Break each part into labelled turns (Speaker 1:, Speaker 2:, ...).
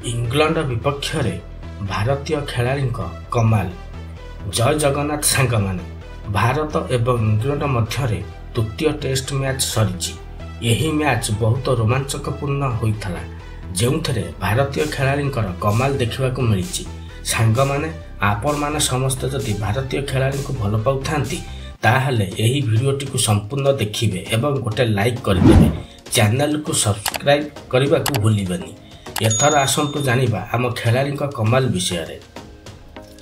Speaker 1: England विपक्ष भारतीय खेलाड़ी कमाल। जय जगन्नाथ सांग माने भारत एवं इंग्लैंड मध्य तृतीय टेस्ट मैच सरी। यही मैच बहुत रोमांचकपूर्ण होता जो भारतीय खेलाड़ी कमाल देखा मिली। सांग माने आपण माने समस्त जदि भारतीय खेलाड़ी को भल पाउथांती ताहले यही वीडियोटी को संपूर्ण देखिए एवं गोटे लाइक करदे। चैनल को सब्सक्राइब करने को भूलिबनी। एथर आसंतु जानिबा आम खेलाड़ी कमाल विषय।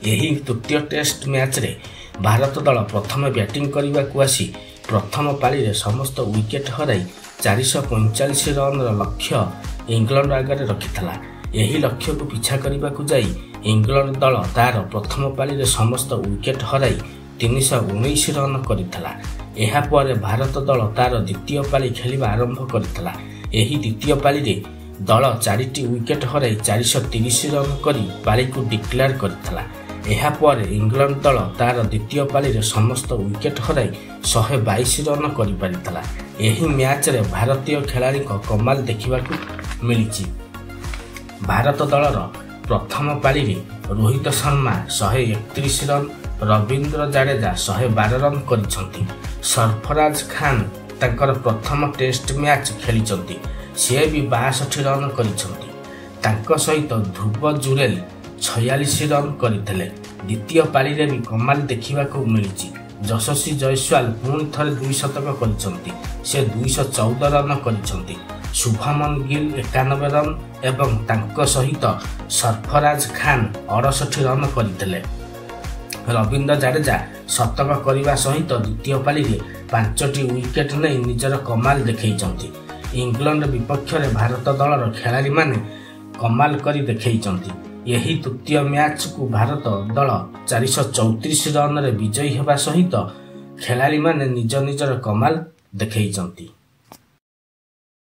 Speaker 1: यही तृतीय टेस्ट मैच रे भारत दल प्रथम बैटिंग करने को आसी प्रथम पाली रे समस्त विकेट हराई 445 रन लक्ष्य इंग्लैंड आगे रखिथला। यही लक्ष्य को पिछा करने को जाई इंग्लैंड दल तार प्रथम पाली रे समस्त विकेट हराई 319 रन करथिला। एहा पर भारत दल तार द्वितीय पाली खेलिबा आरंभ करथिला। एही द्वितीय पाली रे दल 4टी विकेट हराई 430 रन करी पाली को डिक्लेयर करथिला। एहा पर इंग्लैंड दल तार द्वितीय पाली रे समस्त विकेट हराई 122 रन करि परिथिला। एही मैच रे भारतीय खेलाड़ी कमाल देखा मिली। भारत दलर प्रथम पाली रे रोहित शर्मा 131 रन, रविंद्र जाडेजा 112 रन करिसंती। सरफराज खान तांकर प्रथम टेस्ट मैच खेलिचंती, से भी 62 रन करिसंती। तांको सहित ध्रुव जुरेल 46 रन करथिले। द्वितीय पाली रे भी कमाल देखा मिली। यशस्वी जयसवाल पुणी थरे 2 शतक करिसंती, से 214 रन करिसंती। शुभमन गिल 91 रन एवं तांको सहित सरफराज खान 68 रन करथिले। रविंद्र जाडेजा शतक करने सहित द्वितीय पाली रे 5टी विकेट नहीं निजर कमाल देखैचंती। इंग्लैंड विपक्ष रे भारत दलर खेलाड़ी माने कमाल करी देखैचंती। यही तृतीय मैच को भारत दल 434 रन रे विजयी हेबा सहित खेलाड़ी माने निज निजर कमाल देखैचंती।